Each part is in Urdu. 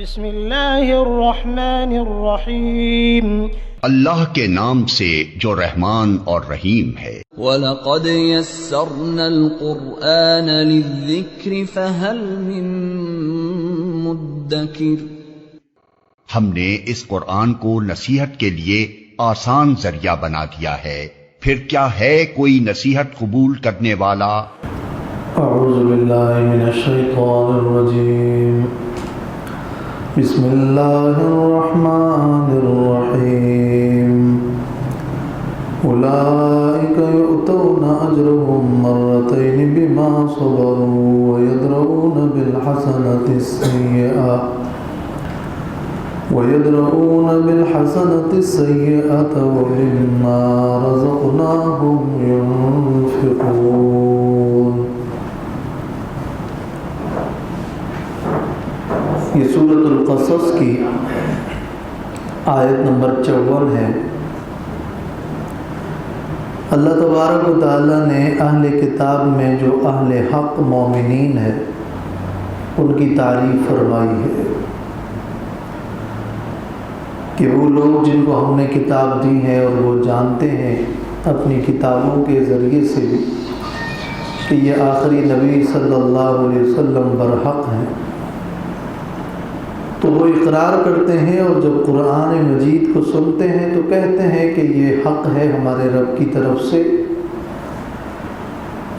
بسم اللہ الرحمن الرحیم، اللہ کے نام سے جو رحمان اور رحیم ہے۔ وَلَقَدْ يَسَّرْنَا الْقُرْآنَ لِلذِّكْرِ فَهَلْ مِن مُّدَّكِرٍ۔ ہم نے اس قرآن کو نصیحت کے لیے آسان ذریعہ بنا دیا ہے، پھر کیا ہے کوئی نصیحت قبول کرنے والا؟ اعوذ باللہ من الشیطان الرجیم، بسم اللہ الرحمن الرحیم۔ اولئک یؤتون اجرهم مرتین بما صبروا ویدرؤون بالحسنة السیئة ومما رزقناهم ينفقون۔ یہ سورۃ القصص کی آیت نمبر 54 ہے۔ اللہ تبارک و تعالیٰ نے اہل کتاب میں جو اہل حق مومنین ہے ان کی تعریف فرمائی ہے کہ وہ لوگ جن کو ہم نے کتاب دی ہے اور وہ جانتے ہیں اپنی کتابوں کے ذریعے سے کہ یہ آخری نبی صلی اللہ علیہ وسلم برحق ہیں، تو وہ اقرار کرتے ہیں اور جب قرآن مجید کو سنتے ہیں تو کہتے ہیں کہ یہ حق ہے ہمارے رب کی طرف سے،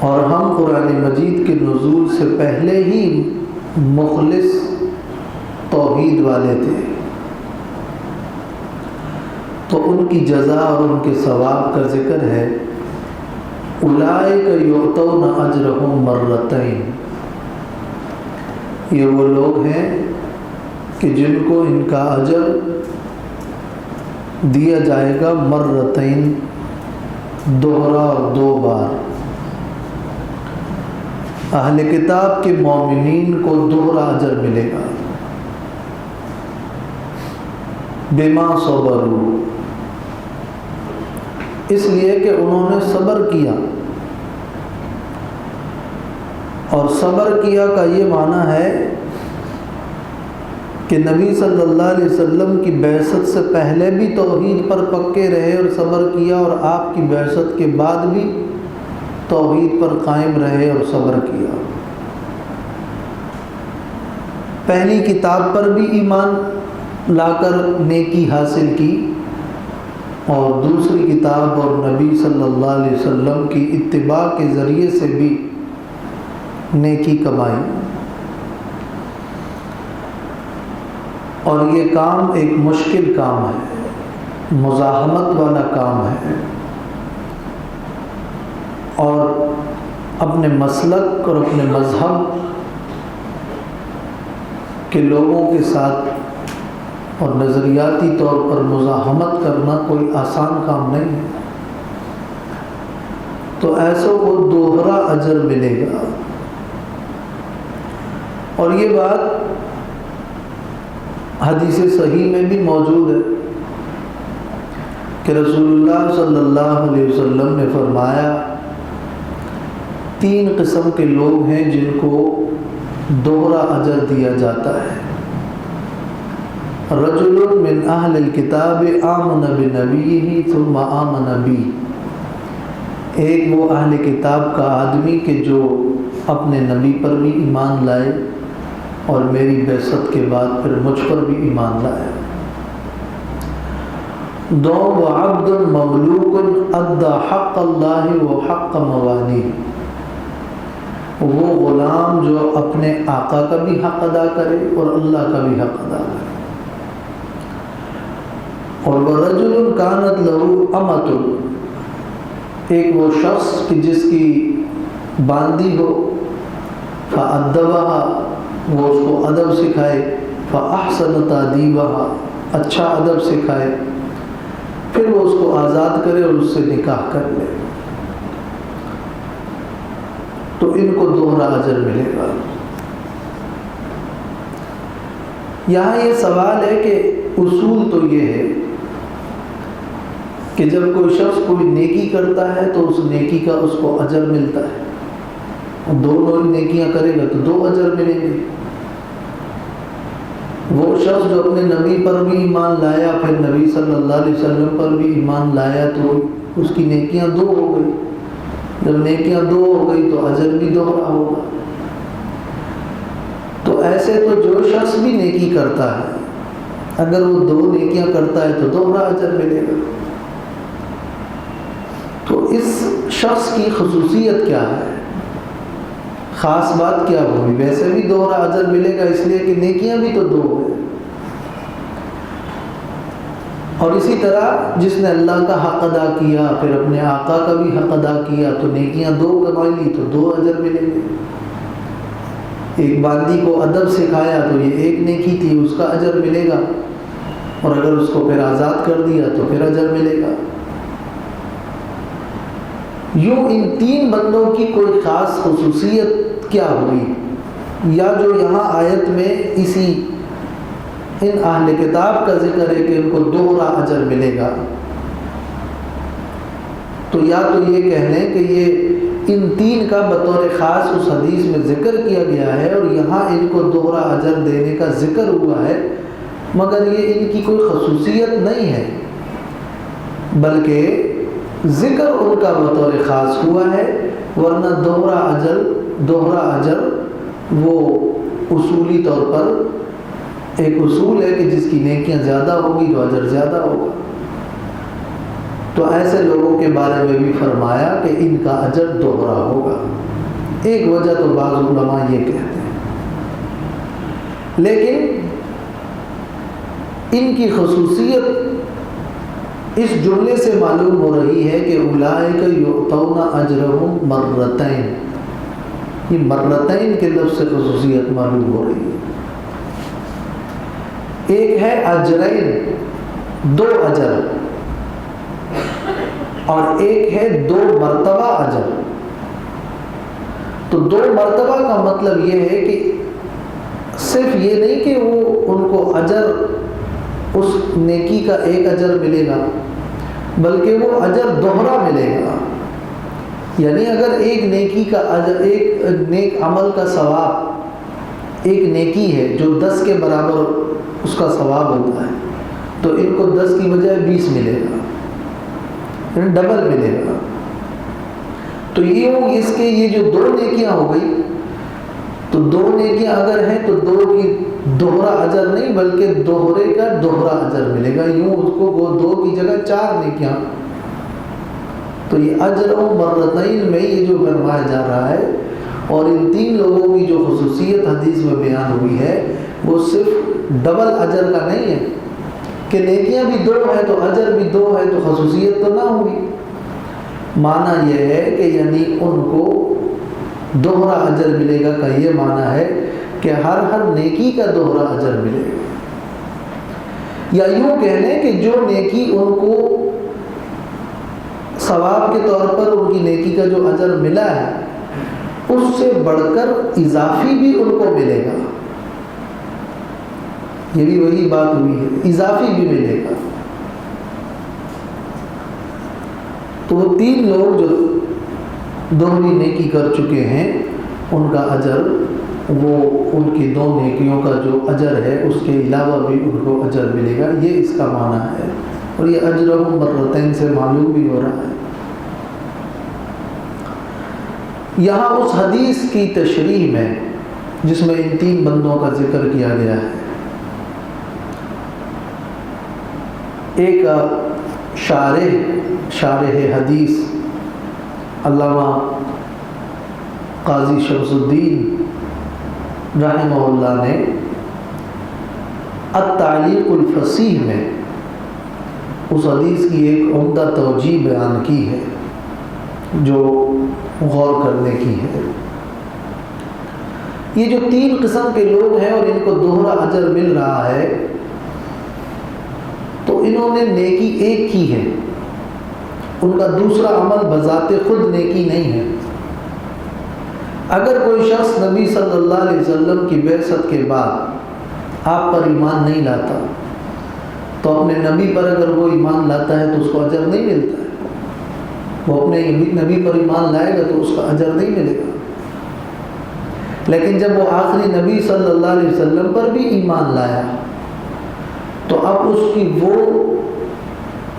اور ہم قرآن مجید کے نزول سے پہلے ہی مخلص توحید والے تھے۔ تو ان کی جزا اور ان کے ثواب کا ذکر ہے۔ اولئک یؤتون اجرهم مرتین، یہ وہ لوگ ہیں کہ جن کو ان کا اجر دیا جائے گا مرتین، دوہرا اور دو بار۔ اہل کتاب کے مومنین کو دوہرا اجر ملے گا، بما صبروا، اس لیے کہ انہوں نے صبر کیا، اور صبر کیا کا یہ معنی ہے کہ نبی صلی اللہ علیہ وسلم کی بعثت سے پہلے بھی توحید پر پکے رہے اور صبر کیا، اور آپ کی بعثت کے بعد بھی توحید پر قائم رہے اور صبر کیا۔ پہلی کتاب پر بھی ایمان لا کر نیکی حاصل کی، اور دوسری کتاب اور نبی صلی اللہ علیہ وسلم کی اتباع کے ذریعے سے بھی نیکی کمائی، اور یہ کام ایک مشکل کام ہے، مزاحمت والا کام ہے، اور اپنے مسلک اور اپنے مذہب کے لوگوں کے ساتھ اور نظریاتی طور پر مزاحمت کرنا کوئی آسان کام نہیں ہے۔ تو ایسوں کو دوہرا اجر ملے گا، اور یہ بات حدیث صحیح میں بھی موجود ہے کہ رسول اللہ صلی اللہ علیہ وسلم نے فرمایا 3 قسم کے لوگ ہیں جن کو دوہرا اجر دیا جاتا ہے۔ رجل من اہل الکتاب آمن بنبیہ ثم آمن بی، ایک وہ اہل کتاب کا آدمی کہ جو اپنے نبی پر بھی ایمان لائے اور میری بعثت کے بعد پھر مجھ پر بھی ایمان لایا۔ 2 وعبد مملوک ادى حق اللہ و حق موالیہ، وہ غلام جو اپنے آقا کا بھی حق ادا کرے اور اللہ کا بھی حق ادا کرے۔ اور وَرَجُلٌ كَانَتْ لَهُ أَمَةٌ، ایک وہ شخص کہ جس کی باندی ہو، فَأَدَّبَهَا، وہ اس کو ادب سکھائے، فَأَحْسَنَ تَأْدِيبَهَا، اچھا ادب سکھائے، پھر وہ اس کو آزاد کرے اور اس سے نکاح کر لے، تو ان کو دوہرا اجر ملے گا۔ یہاں یہ سوال ہے کہ اصول تو یہ ہے کہ جب کوئی شخص کوئی نیکی کرتا ہے تو اس نیکی کا اس کو اجر ملتا ہے، دونوں نیکیاں کرے گا تو 2 اجر ملیں گے۔ وہ شخص جو اپنے نبی پر بھی ایمان لایا، پھر نبی صلی اللہ علیہ وسلم پر بھی ایمان لایا، تو اس کی نیکیاں دو ہو گئی۔ جب نیکیاں دو ہو گئی تو اجر بھی دوہرا ہوگا۔ تو ایسے تو جو شخص بھی نیکی کرتا ہے، اگر وہ دو نیکیاں کرتا ہے تو دوہرا اجر ملے گا۔ تو اس شخص کی خصوصیت کیا ہے، خاص بات کیا ہوئی؟ ویسے بھی دوہرا اجر ملے گا اس لیے کہ نیکیاں بھی تو دو ہیں۔ اور اسی طرح جس نے اللہ کا حق ادا کیا، پھر اپنے آقا کا بھی حق ادا کیا، تو نیکیاں دو کما لی تو دو اجر ملیں گے۔ ایک باندی کو ادب سکھایا تو یہ ایک نیکی تھی، اس کا اجر ملے گا، اور اگر اس کو پھر آزاد کر دیا تو پھر اجر ملے گا۔ یوں ان تین بندوں کی کوئی خاص خصوصیت کیا ہوئی، یا جو یہاں آیت میں اسی ان اہل کتاب کا ذکر ہے کہ ان کو دوہرا اجر ملے گا، تو یا تو یہ کہہ لیں کہ یہ ان تین کا بطور خاص اس حدیث میں ذکر کیا گیا ہے، اور یہاں ان کو دوہرا اجر دینے کا ذکر ہوا ہے، مگر یہ ان کی کوئی خصوصیت نہیں ہے، بلکہ ذکر ان کا بطور خاص ہوا ہے، ورنہ دوہرا اجر وہ اصولی طور پر ایک اصول ہے کہ جس کی نیکیاں زیادہ ہوگی تو اجر زیادہ ہوگا۔ تو ایسے لوگوں کے بارے میں بھی فرمایا کہ ان کا اجر دوہرا ہوگا۔ ایک وجہ تو بعض علماء یہ کہتے ہیں، لیکن ان کی خصوصیت اس جملے سے معلوم ہو رہی ہے کہ اولئک یؤتون اجرہم مرتین، یہ مرتین کے لفظ سے خصوصیت معلوم ہو رہی ہے۔ ایک ہے اجرین، دو اجر، اور ایک ہے دو مرتبہ اجر۔ تو دو مرتبہ کا مطلب یہ ہے کہ صرف یہ نہیں کہ وہ ان کو اجر اس نیکی کا ایک اجر ملے گا، بلکہ وہ اجر دوہرا ملے گا۔ یعنی اگر ایک نیکی کا اجر، ایک نیک عمل کا ثواب ایک نیکی ہے جو 10 کے برابر اس کا ثواب ہوتا ہے، تو ان کو 10 کی بجائے 20 ملے گا، یعنی ڈبل ملے گا۔ تو یہ اس کے یہ جو دو نیکیاں ہو گئی، تو دو نیکیاں اگر ہیں تو دو کی دوہرا اجر نہیں بلکہ دوہرے کا دوہرا اجر ملے گا، یوں اس کو وہ دو کی جگہ 4 نیکیاں۔ تو یہ اجر و مرتین میں یہ جو فرمایا جا رہا ہے، اور ان تین لوگوں کی جو خصوصیت حدیث میں بیان ہوئی ہے وہ صرف ڈبل اجر کا نہیں ہے کہ نیکیاں بھی دو ہیں تو اجر بھی دو ہے، تو خصوصیت تو نہ ہوئی۔ معنی یہ ہے کہ یعنی ان کو دوہرا اجر ملے گا کا یہ معنی ہے کہ ہر نیکی کا دوہرا اجر ملے گا، یا یوں کہہ لیں کہ جو نیکی ان کو ثواب کے طور پر ان کی نیکی کا جو اجر ملا ہے اس سے بڑھ کر اضافی بھی ان کو ملے گا۔ یہ بھی وہی بات ہوئی ہے، اضافی بھی ملے گا۔ تو وہ تین لوگ جو دوہری نیکی کر چکے ہیں ان کا اجر، وہ ان کی دو نیکیوں کا جو اجر ہے اس کے علاوہ بھی ان کو اجر ملے گا، یہ اس کا معنی ہے۔ اور یہ اجرہم مرتین سے معلوم بھی ہو رہا ہے۔ یہاں اس حدیث کی تشریح میں جس میں ان تین بندوں کا ذکر کیا گیا ہے، ایک شارح حدیث علامہ قاضی شمس الدین رحمہ اللہ نے التعلیق الفصیح میں اس حدیث کی ایک عمدہ توجیہ بیان کی ہے جو غور کرنے کی ہے۔ یہ جو تین قسم کے لوگ ہیں اور ان کو دوہرا اجر مل رہا ہے، تو انہوں نے نیکی ایک کی ہے، ان کا دوسرا عمل بذات خود نیکی نہیں ہے۔ اگر کوئی شخص نبی صلی اللہ علیہ وسلم کی بعثت کے بعد آپ پر ایمان نہیں لاتا، تو اپنے نبی پر اگر وہ ایمان لاتا ہے تو اس کو اجر نہیں ملتا ہے۔ وہ اپنے نبی پر ایمان لائے گا تو اس کا اجر نہیں ملے گا۔ لیکن جب وہ آخری نبی صلی اللہ علیہ وسلم پر بھی ایمان لایا تو اب اس کی وہ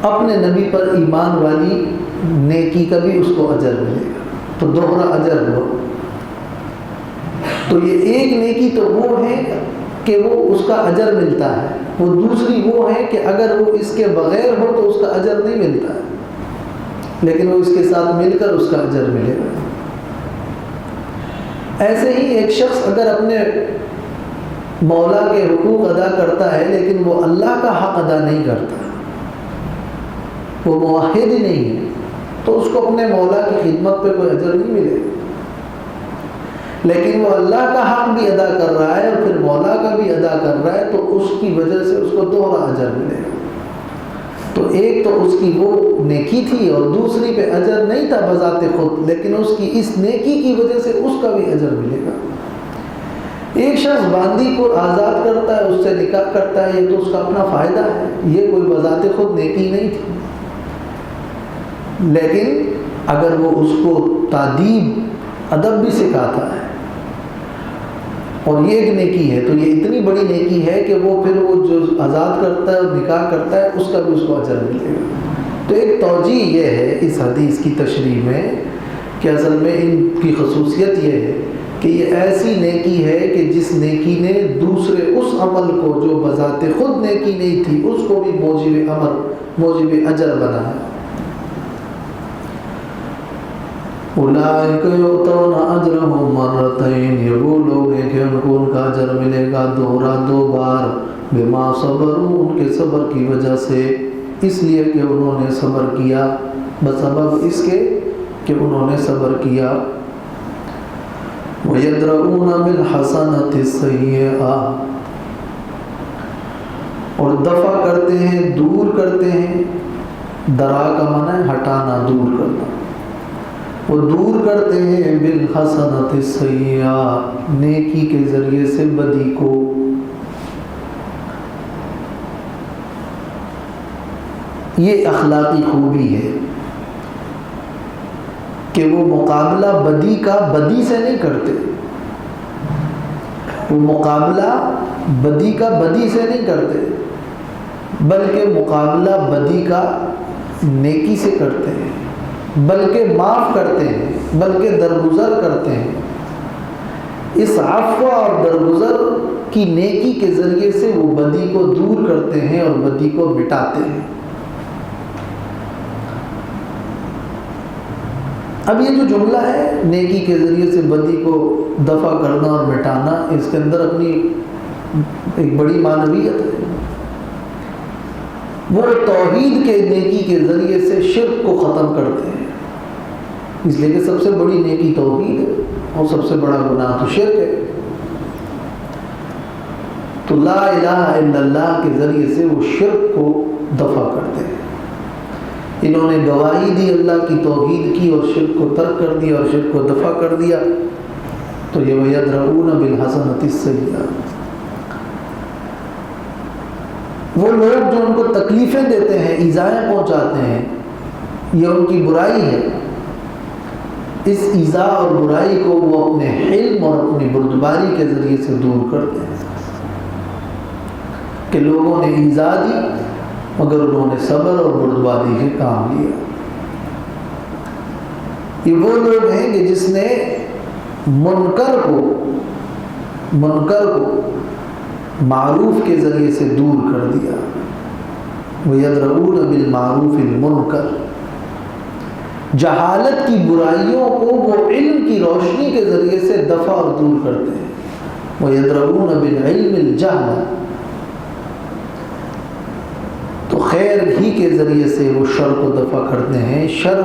اپنے نبی پر ایمان والی نیکی کا بھی اس کو اجر ملے گا، تو دوہرا اجر ہوا۔ تو یہ ایک نیکی تو وہ ہے کہ وہ اس کا اجر ملتا ہے، وہ دوسری وہ ہے کہ اگر وہ اس کے بغیر ہو تو اس کا اجر نہیں ملتا ہے، لیکن وہ اس کے ساتھ مل کر اس کا اجر ملے گا۔ ایسے ہی ایک شخص اگر اپنے مولا کے حقوق ادا کرتا ہے لیکن وہ اللہ کا حق ادا نہیں کرتا، وہ موحد ہی نہیں ہے، تو اس کو اپنے مولا کی خدمت پہ کوئی اجر نہیں ملے گا۔ لیکن وہ اللہ کا حق بھی ادا کر رہا ہے اور پھر مولا کا بھی ادا کر رہا ہے، تو اس کی وجہ سے اس کو دوہرا اجر ملے گا۔ تو ایک تو اس کی وہ نیکی تھی اور دوسری پہ اجر نہیں تھا بذات خود، لیکن اس کی اس نیکی کی وجہ سے اس کا بھی اجر ملے گا۔ ایک شخص باندی کو آزاد کرتا ہے، اس سے نکاح کرتا ہے، یہ تو اس کا اپنا فائدہ ہے، یہ کوئی بذات خود نیکی نہیں تھی، لیکن اگر وہ اس کو تادیب ادب بھی سکھاتا ہے اور یہ ایک نیکی ہے، تو یہ اتنی بڑی نیکی ہے کہ وہ پھر وہ جو آزاد کرتا ہے اور نکاح کرتا ہے اس کا بھی اس کو اجر ملے گا۔ تو ایک توجیہ یہ ہے اس حدیث کی تشریح میں کہ اصل میں ان کی خصوصیت یہ ہے کہ یہ ایسی نیکی ہے کہ جس نیکی نے دوسرے اس عمل کو جو بذات خود نیکی نہیں تھی اس کو بھی موجب امر موجب اجر بنایا۔ اولئک یؤتون اجرهم مرتین، یہ وہ لوگ ہیں کہ ان کو ان کا اجر ملے گا دوہرا، دو بار، بما صبروا، ان کے صبر کی وجہ سے، اس لیے کہ انہوں نے صبر کیا، بسبب اس کے کہ انہوں نے صبر کیا۔ وَيَدْرَؤُونَ بِالْحَسَنَةِ السَّيِّئَةَ، اور دفع کرتے ہیں، دور کرتے ہیں، درا کا معنی ہے ہٹانا، دور کرنا، وہ دور کرتے ہیں بالحسنۃ السیئہ، نیکی کے ذریعے سے بدی کو۔ یہ اخلاقی خوبی ہے کہ وہ مقابلہ بدی کا بدی سے نہیں کرتے، وہ مقابلہ بدی کا بدی سے نہیں کرتے، بلکہ مقابلہ بدی کا نیکی سے کرتے ہیں، بلکہ معاف کرتے ہیں، بلکہ درگزر کرتے ہیں۔ اس عفو اور درگزر کی نیکی کے ذریعے سے وہ بدی کو دور کرتے ہیں اور بدی کو مٹاتے ہیں۔ اب یہ جو جملہ ہے نیکی کے ذریعے سے بدی کو دفع کرنا اور مٹانا، اس کے اندر اپنی ایک بڑی معنویت ہے۔ وہ توحید کے نیکی کے ذریعے سے شرک کو ختم کرتے ہیں، اس لیے کہ سب سے بڑی نیکی توحید ہے اور سب سے بڑا گناہ تو شرک ہے۔ تو لا الہ الا اللہ کے ذریعے سے وہ شرک کو دفع کرتے ہیں۔ انہوں نے گواہی دی، اللہ کی توحید کی اور شرک کو ترک کر دیا اور شرک کو دفع کر دیا، تو یہ وَيَدْرَؤُونَ بِالْحَسَنَةِ السَّيِّئَةِ۔ وہ لوگ جو ان کو تکلیفیں دیتے ہیں، ایذائیں پہنچاتے ہیں، یہ ان کی برائی ہے، اس ایذا اور برائی کو وہ اپنے حلم اور اپنی بردباری کے ذریعے سے دور کرتے ہیں کہ لوگوں نے ایذا دی مگر انہوں نے صبر اور بردباری سے کام لیا۔ یہ وہ لوگ ہیں کہ جس نے منکر کو معروف کے ذریعے سے دور کر دیا۔ وَيَدْرَؤُونَ بِالْمَعْرُوفِ الْمُنْكَرِ، جہالت کی برائیوں کو وہ علم کی روشنی کے ذریعے سے دفع اور دور کرتے ہیں۔ وَيَدْرَؤُونَ بِالْعِلْمِ الْجَهْلَ، تو خیر ہی کے ذریعے سے وہ شر کو دفع کرتے ہیں، شر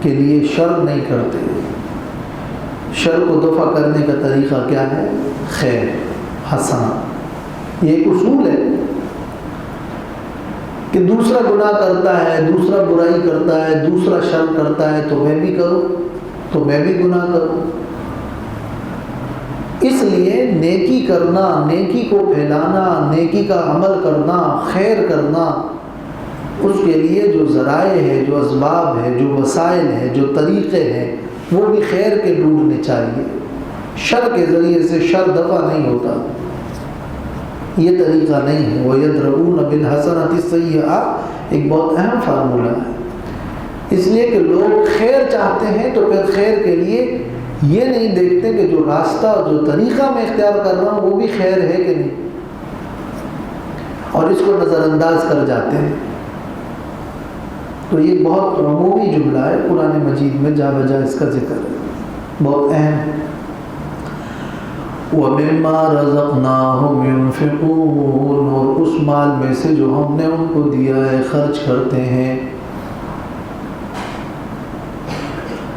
کے لیے شر نہیں کرتے۔ شر کو دفع کرنے کا طریقہ کیا ہے؟ خیر، حسنہ، یہ ایک اصول ہے کہ دوسرا گناہ کرتا ہے، دوسرا برائی کرتا ہے، دوسرا شر کرتا ہے، تو میں بھی کروں، تو میں بھی گناہ کروں۔ اس لیے نیکی کرنا، نیکی کو پھیلانا، نیکی کا عمل کرنا، خیر کرنا، اس کے لیے جو ذرائع ہے، جو اسباب ہے، جو وسائل ہیں، جو طریقے ہیں، وہ بھی خیر کے ڈھونڈنے چاہیے، شر کے ذریعے سے شر دفع نہیں ہوتا، یہ طریقہ نہیں ہے۔ وَيَدْرَؤُونَ بِالْحَسَنَةِ السَّيِّئَةَ ایک بہت اہم فارمولہ ہے، اس لیے کہ لوگ خیر چاہتے ہیں تو پھر خیر کے لیے یہ نہیں دیکھتے کہ جو راستہ جو طریقہ میں اختیار کر رہا ہوں وہ بھی خیر ہے کہ نہیں، اور اس کو نظر انداز کر جاتے ہیں۔ تو یہ بہت عمومی جملہ ہے، قرآن مجید میں جا بجا اس کا ذکر ہے، بہت اہم ہے۔ وَمِمَّا رَزَقْنَاهُمْ يُنْفِقُونَ اور اس مال میں سے جو ہم نے ان کو دیا ہے خرچ کرتے ہیں۔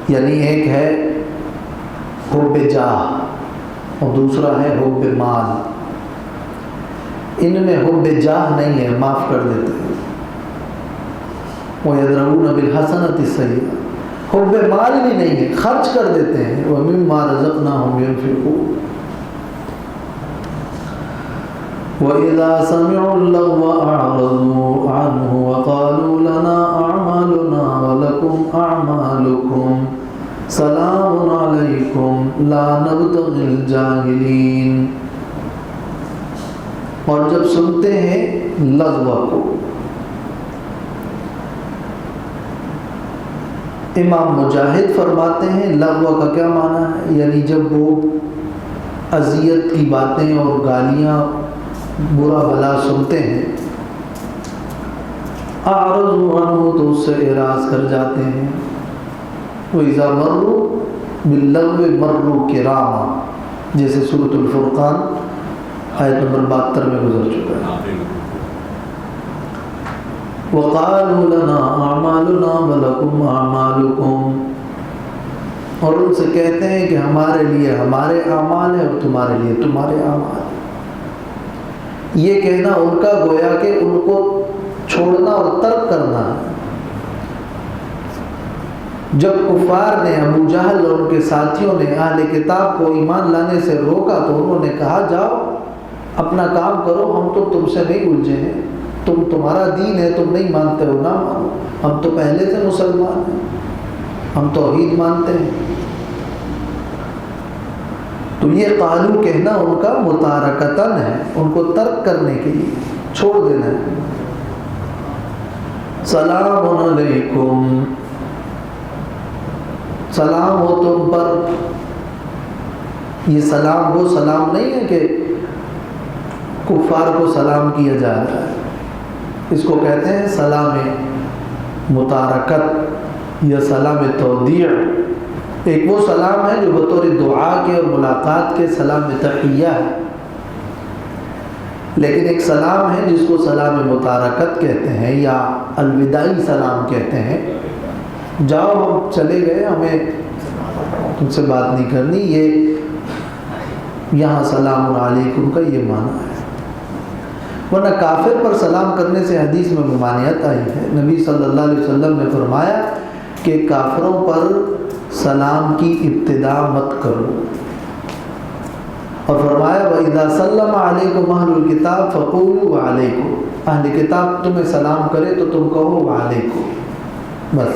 یعنی ایک ہے حب جاہ اور دوسرا ہے حب مال، ان میں حب جاہ نہیں ہے، معاف کر دیتے ہیں۔ وَيَدْرَؤُونَ بِالْحَسَنَةِ السَّيِّئَةَ حب مال بھی نہیں ہے، خرچ کر دیتے ہیں۔ وَمِمَّا رَزَقْنَاهُمْ يُنْفِقُونَ وَإِذَا سَمِعُوا اللَّغْوَ أَعْرَضُوا عَنْهُ وَقَالُوا لَنَا أَعْمَالُنَا وَلَكُمْ أَعْمَالُكُمْ سَلَامٌ عَلَيْكُمْ لَا نَبْتَغِي الْجَاهِلِينَ۔ اور جب سنتے ہیں لغو کو، امام مجاہد فرماتے ہیں لغو کا کیا معنی ہے، یعنی جب وہ اذیت کی باتیں اور گالیاں برا بھلا سنتے ہیں، اعرضوا عنہ تو اس سے اعراض کر جاتے ہیں۔ وَإِذَا مَرُّوا بِاللَّغْوِ مَرُّوا كِرَامًا، جیسے سورۃ الفرقان آیت نمبر 72 میں گزر چکا ہے۔ وَقَالُوا لَنَا أَعْمَالُنَا وَلَكُمْ أَعْمَالُكُمْ، اور ان سے کہتے ہیں کہ ہمارے لیے ہمارے اعمال ہیں اور تمہارے لیے تمہارے اعمال۔ یہ کہنا ان کا گویا کہ ان کو چھوڑنا اور ترک کرنا ہے۔ جب کفار نے، ابو جہل اور ان کے ساتھیوں نے اہل کتاب کو ایمان لانے سے روکا تو انہوں نے کہا جاؤ اپنا کام کرو، ہم تو تم سے نہیں الجھے ہیں، تمہارا دین ہے، تم نہیں مانتے ہو نہ مانو، ہم تو پہلے سے مسلمان ہیں، ہم توحید مانتے ہیں۔ تو یہ قالو کہنا ان کا متارکتاً ہے، ان کو ترک کرنے کے لیے، چھوڑ دینا ہے۔ سلام علیکم، سلام ہو تم پر۔ یہ سلام وہ سلام نہیں ہے کہ کفار کو سلام کیا جا رہا ہے، اس کو کہتے ہیں سلام متارکت یا سلام تودیع۔ ایک وہ سلام ہے جو بطور دعا کے اور ملاقات کے سلام تحیہ ہے، لیکن ایک سلام ہے جس کو سلام متارکت کہتے ہیں یا الوداعی سلام کہتے ہیں۔ جاؤ ہم چلے گئے، ہمیں تم سے بات نہیں کرنی، یہ یہاں سلام علیکم کا یہ معنی ہے۔ ورنہ کافر پر سلام کرنے سے حدیث میں ممانعت آئی ہے، نبی صلی اللہ علیہ وسلم نے فرمایا کہ کافروں پر سلام کی ابتدا مت کرو، اور فرمایا وَإِذَا سَلَّمَ عَلَيْكُمْ أَهْلُ الْكِتَابِ فَقُولُوا وَعَلَيْكُمْ، اہل کتاب تمہیں سلام کرے تو تم کہو وعلیکم، بس۔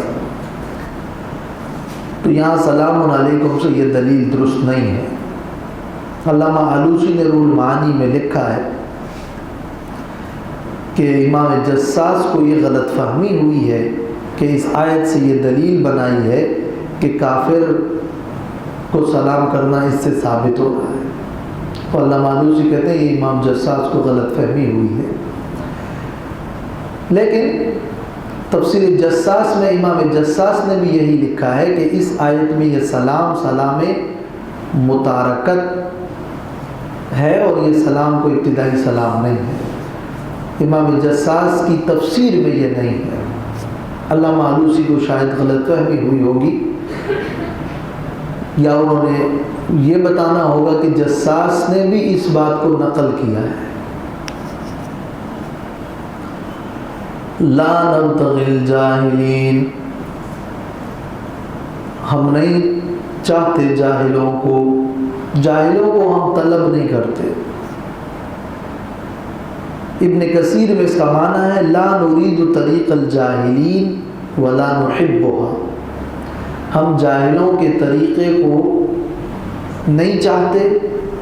تو یہاں سلام علیکم سے یہ دلیل درست نہیں ہے۔ علامہ آلوسی نے روح المعانی میں لکھا ہے کہ امام جساس کو یہ غلط فہمی ہوئی ہے کہ اس آیت سے یہ دلیل بنائی ہے کہ کافر کو سلام کرنا اس سے ثابت ہو رہا ہے، تو علامہ آلوسی کہتے ہیں یہ امام جساس کو غلط فہمی ہوئی ہے۔ لیکن تفسیر جساس میں امام جساس نے بھی یہی لکھا ہے کہ اس آیت میں یہ سلام سلام متارکت ہے اور یہ سلام کو ابتدائی سلام نہیں ہے۔ امام جساس کی تفسیر میں یہ نہیں ہے، علامہ آلوسی کو شاید غلط فہمی ہوئی ہوگی، یا انہوں نے یہ بتانا ہوگا کہ جساس نے بھی اس بات کو نقل کیا ہے۔ لا نبتغی الجاہلین، ہم نہیں چاہتے جاہلوں کو ہم طلب نہیں کرتے۔ ابن کثیر میں اس کا معنی ہے لا نرید طریق الجاہلین ولا نحبها، ہم جاہلوں کے طریقے کو نہیں چاہتے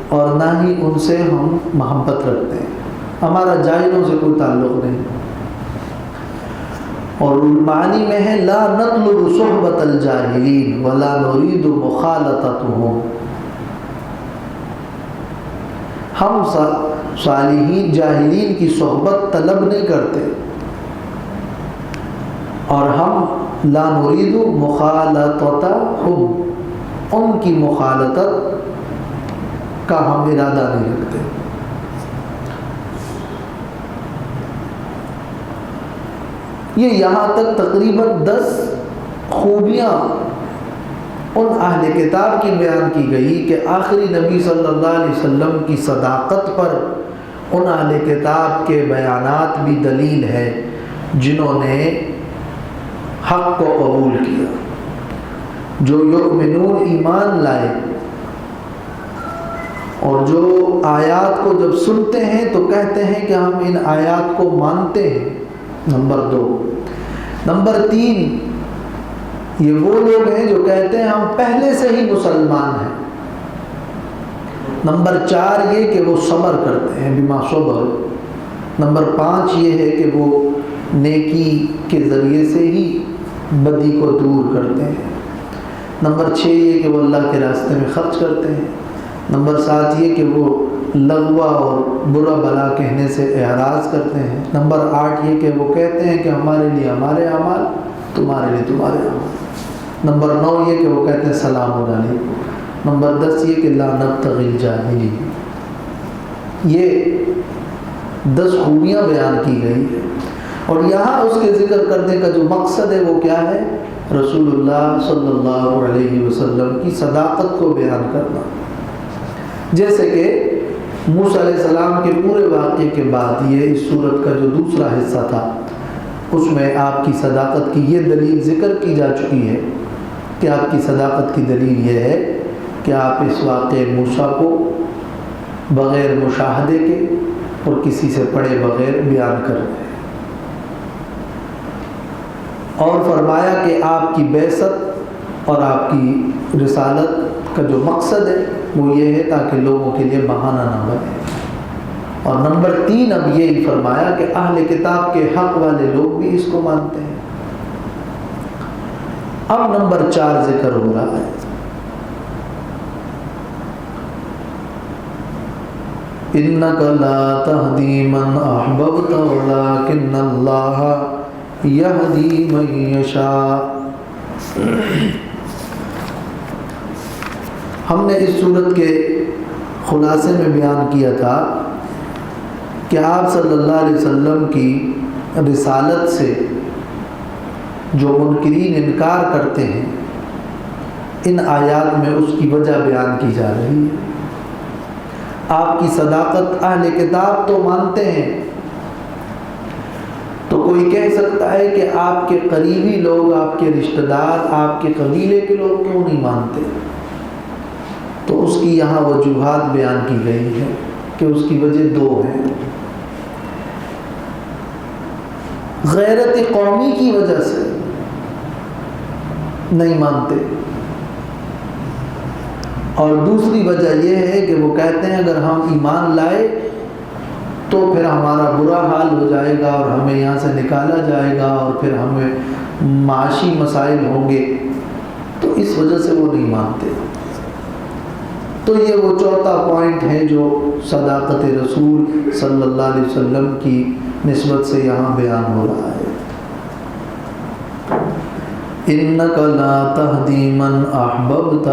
اور نہ ہی ان سے ہم محبت رکھتے ہیں، ہمارا جاہلوں سے کوئی تعلق نہیں۔ اور معنی میں ہے لا نطلب صحبت الجاہلین ولا نرید مخالطتهم، ہم صالحین جاہلین کی صحبت طلب نہیں کرتے اور ہم لا نرید مخالطتهم، ان کی مخالطت کا ہم ارادہ نہیں رکھتے۔ یہ یہاں تک تقریباً 10 خوبیاں ان اہل کتاب کی بیان کی گئی کہ آخری نبی صلی اللہ علیہ وسلم کی صداقت پر ان اہل کتاب کے بیانات بھی دلیل ہے جنہوں نے حق کو قبول کیا، جو یؤمنون ایمان لائے اور جو آیات کو جب سنتے ہیں تو کہتے ہیں کہ ہم ان آیات کو مانتے ہیں۔ نمبر 2۔ نمبر 3، یہ وہ لوگ ہیں جو کہتے ہیں ہم پہلے سے ہی مسلمان ہیں۔ نمبر 4 یہ کہ وہ صبر کرتے ہیں بما صبر۔ نمبر 5 یہ ہے کہ وہ نیکی کے ذریعے سے ہی بدی کو دور کرتے ہیں۔ نمبر 6 یہ کہ وہ اللہ کے راستے میں خرچ کرتے ہیں۔ نمبر 7 یہ کہ وہ لغوا اور برا بلا کہنے سے اعراض کرتے ہیں۔ نمبر 8 یہ کہ وہ کہتے ہیں کہ ہمارے لیے ہمارے اعمال، تمہارے لیے تمہارے اعمال۔ نمبر 9 یہ کہ وہ کہتے ہیں سلام علیکم۔ نمبر 10 یہ کہ لا نبتغی الجاہلین۔ یہ 10 خوبیاں بیان کی گئی ہے، اور یہاں اس کے ذکر کرنے کا جو مقصد ہے وہ کیا ہے؟ رسول اللہ صلی اللہ علیہ وسلم کی صداقت کو بیان کرنا۔ جیسے کہ موسیٰ علیہ السلام کے پورے واقعے کے بعد یہ اس سورت کا جو دوسرا حصہ تھا اس میں آپ کی صداقت کی یہ دلیل ذکر کی جا چکی ہے کہ آپ کی صداقت کی دلیل یہ ہے کہ آپ اس واقعے موسیٰ کو بغیر مشاہدے کے اور کسی سے پڑھے بغیر بیان کر رہے ہیں، اور فرمایا کہ آپ کی بعثت اور آپ کی رسالت کا جو مقصد ہے وہ یہ ہے تاکہ لوگوں کے لیے بہانہ نہ بنے۔ اور نمبر 3 اب یہی فرمایا کہ اہل کتاب کے حق والے لوگ بھی اس کو مانتے ہیں۔ اب نمبر 4 ذکر ہو رہا ہے۔ اِنَّكَ لَا تَهْدِي مَنْ أَحْبَبْتَ وَلَكِنَّ اللَّهَ يَهْدِي مَن يَشَاءُ۔ ہم نے اس صورت کے خلاصے میں بیان کیا تھا کہ آپ صلی اللہ علیہ وسلم کی رسالت سے جو منکرین انکار کرتے ہیں، ان آیات میں اس کی وجہ بیان کی جا رہی ہے۔ آپ کی صداقت اہل کتاب تو مانتے ہیں، تو کوئی کہہ سکتا ہے کہ آپ کے قریبی لوگ، آپ کے رشتہ دار، آپ کے قبیلے کے لوگ کیوں نہیں مانتے؟ تو اس کی یہاں وجوہات بیان کی گئی ہے کہ اس کی وجہ 2 ہیں۔ غیرت قومی کی وجہ سے نہیں مانتے، اور دوسری وجہ یہ ہے کہ وہ کہتے ہیں اگر ہم ایمان لائے تو پھر ہمارا برا حال ہو جائے گا اور ہمیں یہاں سے نکالا جائے گا اور پھر ہمیں معاشی مسائل ہوں گے، تو اس وجہ سے وہ نہیں مانتے۔ تو یہ وہ 4تھا پوائنٹ ہے جو صداقت رسول صلی اللہ علیہ وسلم کی نسبت سے یہاں بیان ہو رہا ہے۔ اِنَّكَ لَا تَهْدِي مَنْ أَحْبَبْتَ،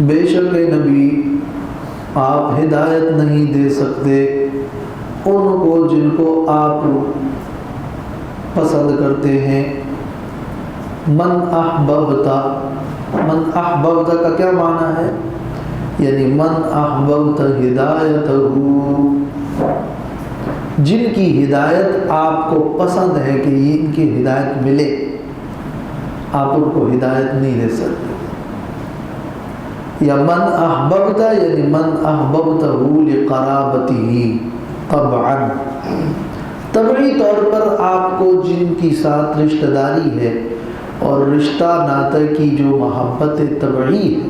بے شک نبی آپ ہدایت نہیں دے سکتے ان کو جن کو آپ پسند کرتے ہیں۔ من احببتا، من احببتا کا کیا معنی ہے؟ یعنی من احببت ہدایتہ، جن کی ہدایت آپ کو پسند ہے کہ ان کی ہدایت ملے، آپ ان کو ہدایت نہیں دے سکتے۔ یا من احببتا یعنی من احببتہ لقرابتہ، طبعا طبعی طور پر آپ کو جن کی ساتھ رشتہ داری ہے اور رشتہ ناطے کی جو محبت طبعی ہے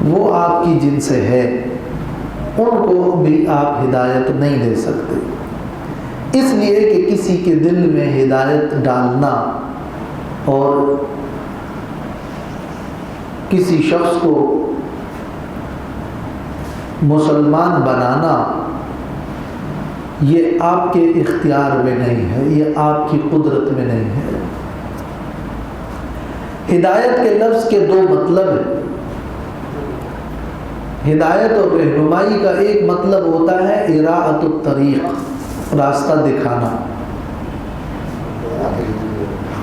وہ آپ کی جن سے ہے، ان کو بھی آپ ہدایت نہیں دے سکتے، اس لیے کہ کسی کے دل میں ہدایت ڈالنا اور کسی شخص کو مسلمان بنانا یہ آپ کے اختیار میں نہیں ہے، یہ آپ کی قدرت میں نہیں ہے۔ ہدایت کے لفظ کے دو مطلب ہیں۔ ہدایت اور رہنمائی کا ایک مطلب ہوتا ہے اراءۃ الطریق، راستہ دکھانا،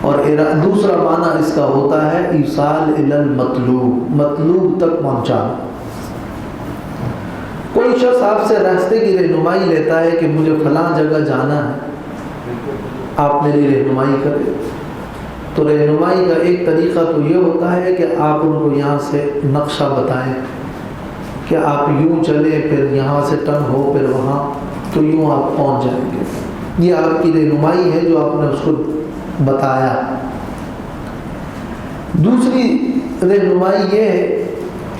اور دوسرا معنی اس کا ہوتا ہے ایصال الی المطلوب، مطلوب تک پہنچانا۔ کوئی شخص آپ سے راستے کی رہنمائی لیتا ہے کہ مجھے فلاں جگہ جانا ہے، آپ میری رہنمائی کریں، تو رہنمائی کا ایک طریقہ تو یہ ہوتا ہے کہ آپ ان کو یہاں سے نقشہ بتائیں کہ آپ یوں چلیں، پھر یہاں سے ٹرن ہو، پھر وہاں، تو یوں آپ پہنچ جائیں گے۔ یہ آپ کی رہنمائی ہے جو آپ نے اس کو بتایا۔ دوسری رہنمائی یہ ہے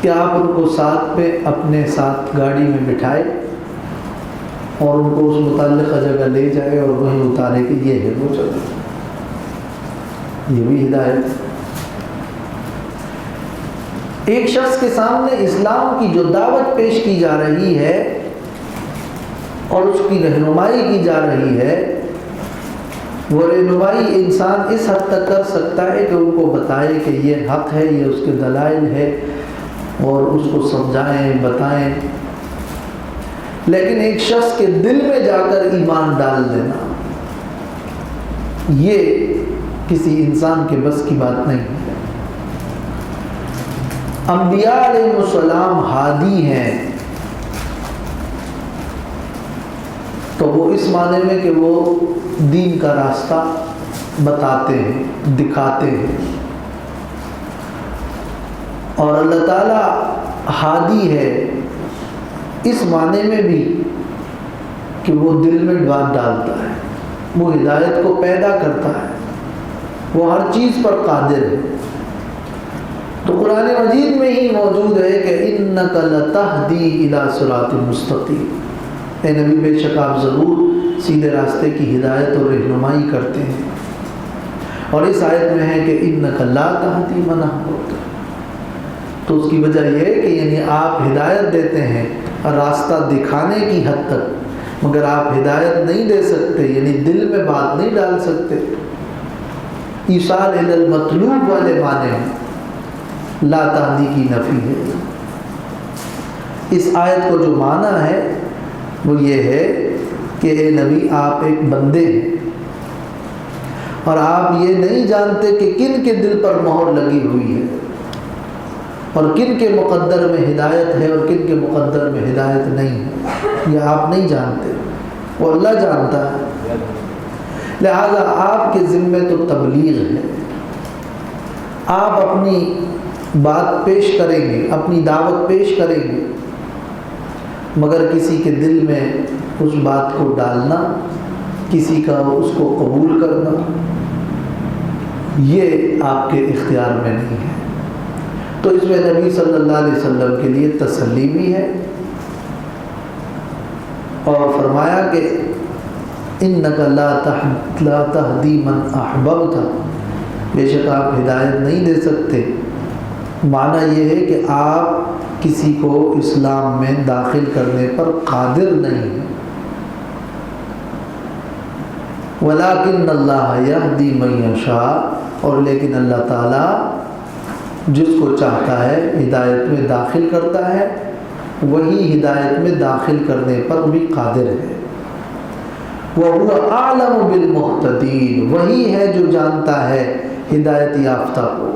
کہ آپ ان کو ساتھ پہ اپنے ساتھ گاڑی میں بٹھائے اور ان کو اس متعلقہ جگہ لے جائے اور وہیں اتارے کہ یہ ہے وہ چلے، یہ بھی ہدایت۔ ایک شخص کے سامنے اسلام کی جو دعوت پیش کی جا رہی ہے اور اس کی رہنمائی کی جا رہی ہے، وہ رہنمائی انسان اس حد تک کر سکتا ہے کہ ان کو بتائے کہ یہ حق ہے، یہ اس کے دلائل ہے، اور اس کو سمجھائیں، بتائیں۔ لیکن ایک شخص کے دل میں جا کر ایمان ڈال دینا، یہ کسی انسان کے بس کی بات نہیں ہے۔ انبیاء علیہ السلام ہادی ہیں، تو وہ اس معنی میں کہ وہ دین کا راستہ بتاتے ہیں، دکھاتے ہیں، اور اللہ تعالیٰ ہادی ہے اس معنی میں بھی کہ وہ دل میں بات ڈالتا ہے، وہ ہدایت کو پیدا کرتا ہے، وہ ہر چیز پر قادر ہے۔ تو قرآن مجید میں ہی موجود ہے کہ اِنَّكَ لَتَهْدِي إِلَى صِرَاطٍ مُسْتَقِيمٍ، اے نبی بے شک آپ ضرور سیدھے راستے کی ہدایت اور رہنمائی کرتے ہیں۔ اور اس آیت میں ہے کہ اِنَّكَ لَا تَهْدِي مَنْ أَحْبَبْتَ، تو اس کی وجہ یہ ہے کہ یعنی آپ ہدایت دیتے ہیں راستہ دکھانے کی حد تک، مگر آپ ہدایت نہیں دے سکتے، یعنی دل میں بات نہیں ڈال سکتے۔ ایصال الی المطلوب والے معنی ہیں، لا تہدی کی نفی ہے۔ اس آیت کو جو معنی ہے وہ یہ ہے کہ اے نبی آپ ایک بندے ہیں اور آپ یہ نہیں جانتے کہ کن کے دل پر مہر لگی ہوئی ہے اور کن کے مقدر میں ہدایت ہے اور کن کے مقدر میں ہدایت نہیں ہے، یہ آپ نہیں جانتے، وہ اللہ جانتا ہے۔ لہذا آپ کے ذمے تو تبلیغ ہے، آپ اپنی بات پیش کریں گے، اپنی دعوت پیش کریں گے، مگر کسی کے دل میں اس بات کو ڈالنا، کسی کا اس کو قبول کرنا، یہ آپ کے اختیار میں نہیں ہے۔ تو اس میں نبی صلی اللہ علیہ وسلم کے لیے تسلی بھی ہے، اور فرمایا کہ اِنَّكَ لَا تَهْدِي مَنْ أَحْبَبْتَ، بے شک آپ ہدایت نہیں دے سکتے۔ معنی یہ ہے کہ آپ کسی کو اسلام میں داخل کرنے پر قادر نہیں ہیں۔ وَلَكِنَّ اللَّهَ يَهْدِي مَن يَشَاءُ، اور لیکن اللہ تعالیٰ جس کو چاہتا ہے ہدایت میں داخل کرتا ہے، وہی ہدایت میں داخل کرنے پر بھی قادر ہے۔ وَهُوَ أَعْلَمُ بِالْمُهْتَدِينَ، وہی ہے جو جانتا ہے ہدایت یافتہ کو۔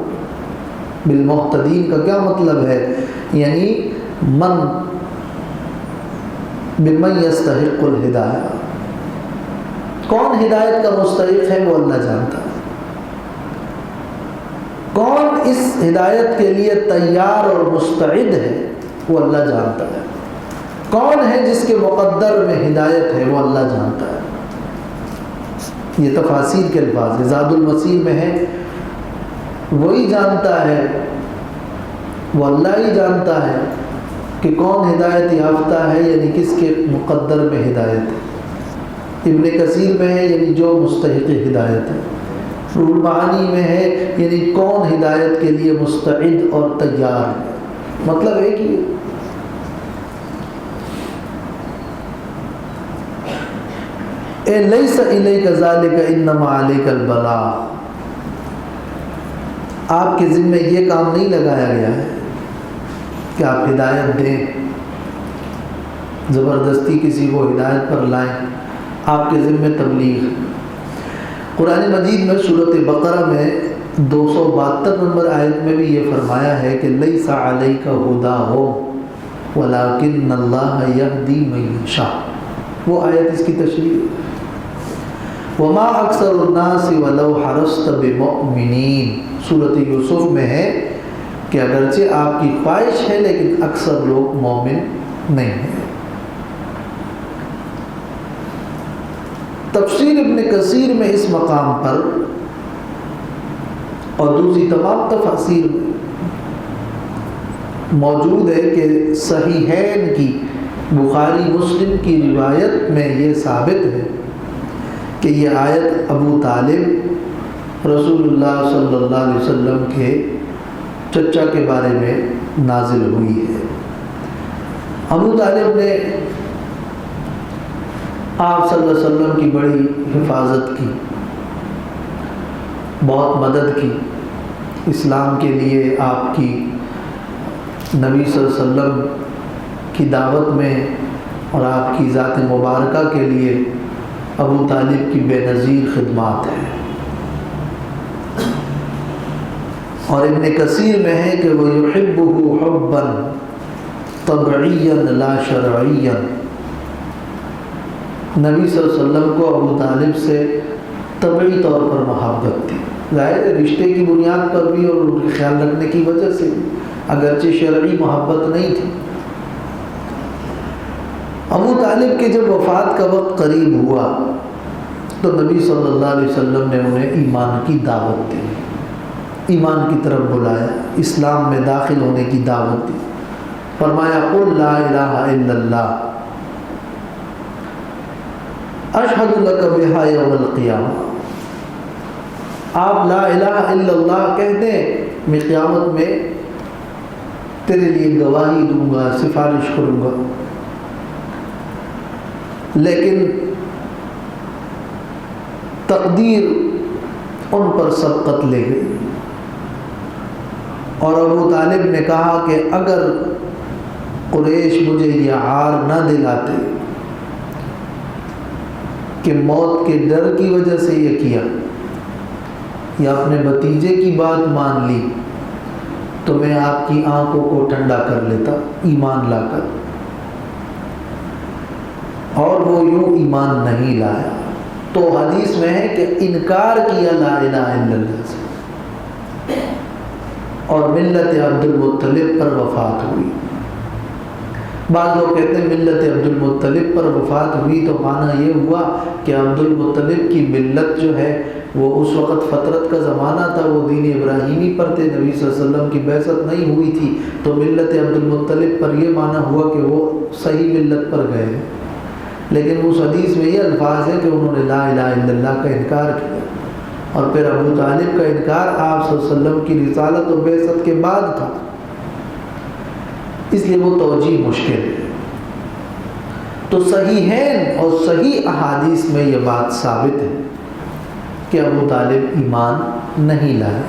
بالمحتدین کا کیا مطلب ہے؟ یعنی بمن یستحق الہدایہ، کون ہدایت کا مستحق ہے وہ اللہ جانتا ہے، کون اس ہدایت کے لیے تیار اور مستعد ہے وہ اللہ جانتا ہے، کون ہے جس کے مقدر میں ہدایت ہے وہ اللہ جانتا ہے۔ یہ تفاسیر کے الفاظ ہے، زاد المسیر میں ہے وہی جانتا ہے وہ اللہ ہی جانتا ہے کہ کون ہدایت یافتہ ہے، یعنی کس کے مقدر میں ہدایت ہے۔ ابن کثیر میں ہے یعنی جو مستحق ہدایت ہے، روح المعانی میں ہے یعنی کون ہدایت کے لیے مستعد اور تیار ہے، مطلب ہے کہ اے لیس الیک ذالک انما علیک البلاغ، آپ کے ذمہ یہ کام نہیں لگایا گیا ہے کہ آپ ہدایت دیں، زبردستی کسی کو ہدایت پر لائیں، آپ کے ذمہ تبلیغ۔ قرآن مجید میں سورۃ بقرہ میں 272 نمبر آیت میں بھی یہ فرمایا ہے کہ لیس علیک ھداھم ولکن اللہ یہدی من یشاء، وہ آیت اس کی تشریح۔ وما اکثر الناس ولو حرصت بمؤمنین، سورۃ یوسف میں ہے کہ اگرچہ آپ کی خواہش ہے لیکن اکثر لوگ مومن نہیں ہیں۔ تفسیر ابن کثیر میں اس مقام پر اور دوسری تمام تفاسیر میں موجود ہے کہ صحیحین کی بخاری مسلم کی روایت میں یہ ثابت ہے کہ یہ آیت ابو طالب رسول اللہ صلی اللہ علیہ وسلم کے چچا کے بارے میں نازل ہوئی ہے۔ ابو طالب نے آپ صلی اللہ علیہ وسلم کی بڑی حفاظت کی، بہت مدد کی، اسلام کے لیے آپ کی نبی صلی اللہ علیہ وسلم کی دعوت میں اور آپ کی ذات مبارکہ کے لیے ابو طالب کی بے نظیر خدمات ہیں۔ اور ابن کثیر میں ہے کہ وہ یحبہ حبا طبعیا لا شرعیا، نبی صلی اللہ علیہ وسلم کو ابو طالب سے طبعی طور پر محبت تھی، ظاہر ہے رشتے کی بنیاد پر بھی اور ان کے خیال رکھنے کی وجہ سے، اگرچہ شرعی محبت نہیں تھی۔ ابو طالب کے جب وفات کا وقت قریب ہوا تو نبی صلی اللہ علیہ وسلم نے انہیں ایمان کی دعوت دی، ایمان کی طرف بلایا، اسلام میں داخل ہونے کی دعوت دی، فرمایا قل لا الہ الا اللہ اشہد لک بہا یوم القیامہ، آپ لا الہ الا اللہ کہہ دیں، میں قیامت میں تیرے لیے گواہی دوں گا، سفارش کروں گا۔ لیکن تقدیر ان پر سبقت لے گئی اور ابو طالب نے کہا کہ اگر قریش مجھے یہ عار نہ دلاتے کہ موت کے ڈر کی وجہ سے یہ کیا یا اپنے بھتیجے کی بات مان لی تو میں آپ کی آنکھوں کو ٹھنڈا کر لیتا ایمان لا کر، اور وہ یوں ایمان نہیں لایا۔ تو حدیث میں ہے کہ انکار کیا لا الہ الا اللہ سے اور ملت عبد المطلب پر وفات ہوئی۔ بعض لوگ کہتے ہیں ملت عبد المطلب پر وفات ہوئی تو معنی یہ ہوا کہ عبد المطلب کی ملت جو ہے وہ اس وقت فترت کا زمانہ تھا، وہ دین ابراہیمی پر تھے، نبی صلی اللہ علیہ وسلم کی بعثت نہیں ہوئی تھی، تو ملت عبد المطلب پر یہ معنی ہوا کہ وہ صحیح ملت پر گئے۔ لیکن اس حدیث میں یہ الفاظ ہے کہ انہوں نے لا الہ الا اللہ کا انکار کیا، اور پھر ابو طالب کا انکار آپ صلی اللہ علیہ وسلم کی رسالت و بعثت کے بعد تھا، اس لیے وہ توجیہ مشکل ہے۔ تو صحیحین اور صحیح احادیث میں یہ بات ثابت ہے کہ ابو طالب ایمان نہیں لائے۔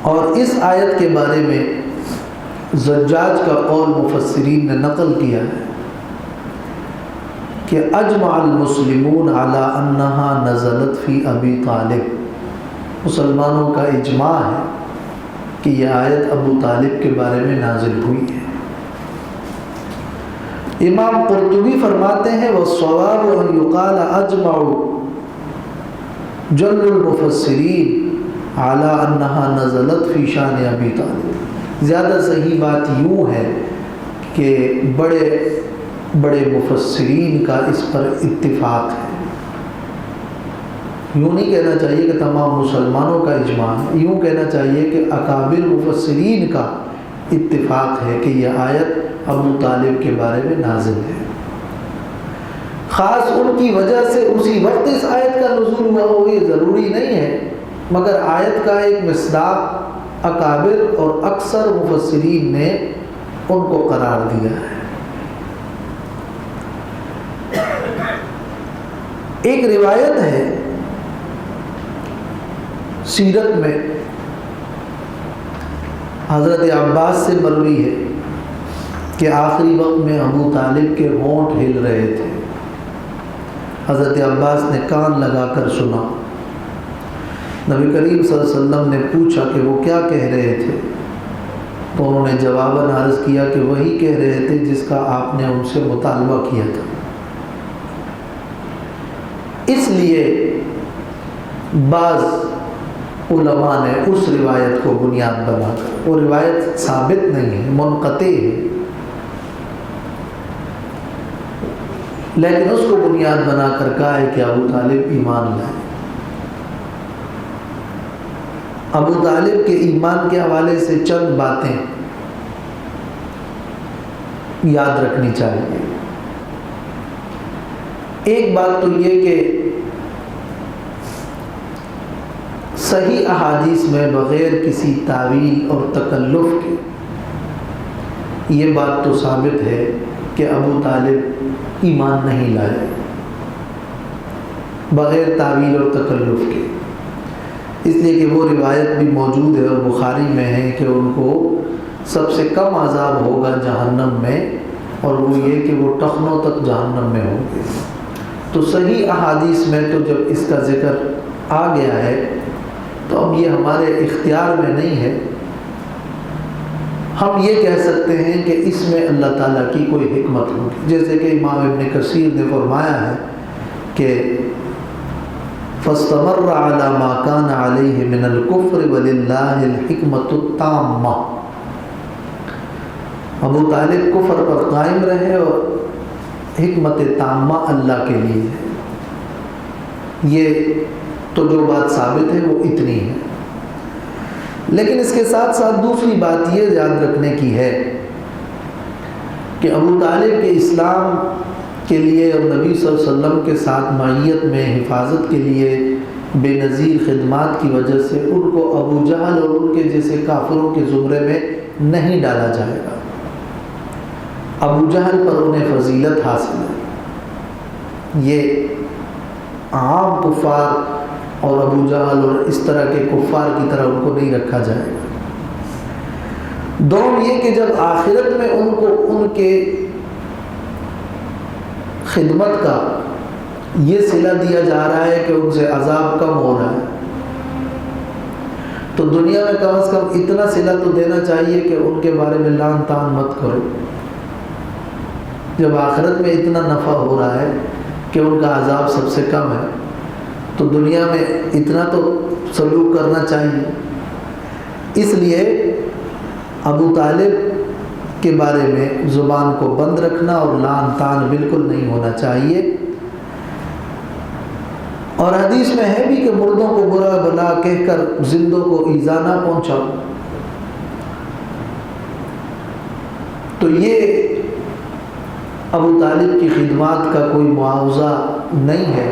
اور اس آیت کے بارے میں زجاج کا قول مفسرین نے نقل کیا ہے کہ اجمع المسلمون علی انہا نزلت فی ابی طالب، مسلمانوں کا اجماع ہے کہ یہ آیت ابو طالب کے بارے میں نازل ہوئی ہے۔ امام قرطبی فرماتے ہیں والصواب ان یقال اجمع جل المفسرین علی انہا نزلت فی شان ابی طالب، زیادہ صحیح بات یوں ہے کہ بڑے مفسرین کا اس پر اتفاق ہے، یوں نہیں کہنا چاہیے کہ تمام مسلمانوں کا اجماع ہے، یوں کہنا چاہیے کہ اکابر مفسرین کا اتفاق ہے کہ یہ آیت ابو طالب کے بارے میں نازل ہے۔ خاص ان کی وجہ سے اسی وقت اس آیت کا نزول ہوا ہو یہ ضروری نہیں ہے، مگر آیت کا ایک مصداق اکابر اور اکثر مفسرین نے ان کو قرار دیا ہے۔ ایک روایت ہے سیرت میں، حضرت عباس سے مروی ہے کہ آخری وقت میں ابو طالب کے ہونٹ ہل رہے تھے۔ حضرت عباس نے کان لگا کر سنا۔ نبی کریم صلی اللہ علیہ وسلم نے پوچھا کہ وہ کیا کہہ رہے تھے، تو انہوں نے جواباً عرض کیا کہ وہی کہہ رہے تھے جس کا آپ نے ان سے مطالبہ کیا تھا۔ اس لیے بعض علماء نے اس روایت کو بنیاد بنا کر، وہ روایت ثابت نہیں ہے، منقطع ہے، لیکن اس کو بنیاد بنا کر کہا ہے کہ ابو طالب ایمان لائے۔ ابو طالب کے ایمان کے حوالے سے چند باتیں یاد رکھنی چاہیے۔ ایک بات تو یہ کہ صحیح احادیث میں بغیر کسی تعویل اور تکلف کے یہ بات تو ثابت ہے کہ ابو طالب ایمان نہیں لائے، بغیر تعویل اور تکلف کے، اس لیے کہ وہ روایت بھی موجود ہے اور بخاری میں ہے کہ ان کو سب سے کم عذاب ہوگا جہنم میں، اور وہ یہ کہ وہ ٹخنوں تک جہنم میں ہوں گے۔ تو صحیح احادیث میں تو جب اس کا ذکر آ گیا ہے تو اب یہ ہمارے اختیار میں نہیں ہے، ہم یہ کہہ سکتے ہیں کہ اس میں اللہ تعالیٰ کی کوئی حکمت ہوگی، جیسے کہ امام ابن کثیر نے فرمایا ہے کہ فَاسْتَمَرَّ عَلَى مَا كَانَ عَلَيْهِ مِنَ الْكُفْرِ وَلِلَّهِ الْحِكْمَةُ التَّامَّةُ، ابو طالب کفر پر قائم رہے اور حکمت تامہ اللہ کے لیے ہے۔ یہ تو جو بات ثابت ہے وہ اتنی ہے، لیکن اس کے ساتھ ساتھ دوسری بات یہ یاد رکھنے کی ہے کہ ابو طالب کے اسلام کے لیے اور نبی صلی اللہ علیہ وسلم کے ساتھ معیت میں حفاظت کے لیے بے نظیر خدمات کی وجہ سے ان کو ابو جہل اور ان کے جیسے کافروں کے زمرے میں نہیں ڈالا جائے گا۔ ابو جہل پر انہیں فضیلت حاصل ہے، یہ عام کفار اور ابو جہل اور اس طرح کے کفار کی طرح ان کو نہیں رکھا جائے گا۔ دوم یہ کہ جب آخرت میں ان کو ان کے خدمت کا یہ صلہ دیا جا رہا ہے کہ ان سے عذاب کم ہو رہا ہے، تو دنیا میں کم از کم اتنا صلہ تو دینا چاہیے کہ ان کے بارے میں لعن طعن مت کرو۔ جب آخرت میں اتنا نفع ہو رہا ہے کہ ان کا عذاب سب سے کم ہے، تو دنیا میں اتنا تو سلوک کرنا چاہیے۔ اس لیے ابو طالب کے بارے میں زبان کو بند رکھنا اور لعن طعن بالکل نہیں ہونا چاہیے۔ اور حدیث میں ہے بھی کہ مردوں کو برا بلا کہہ کر زندوں کو ایذا نہ پہنچاؤ۔ تو یہ ابو طالب کی خدمات کا کوئی معاوضہ نہیں ہے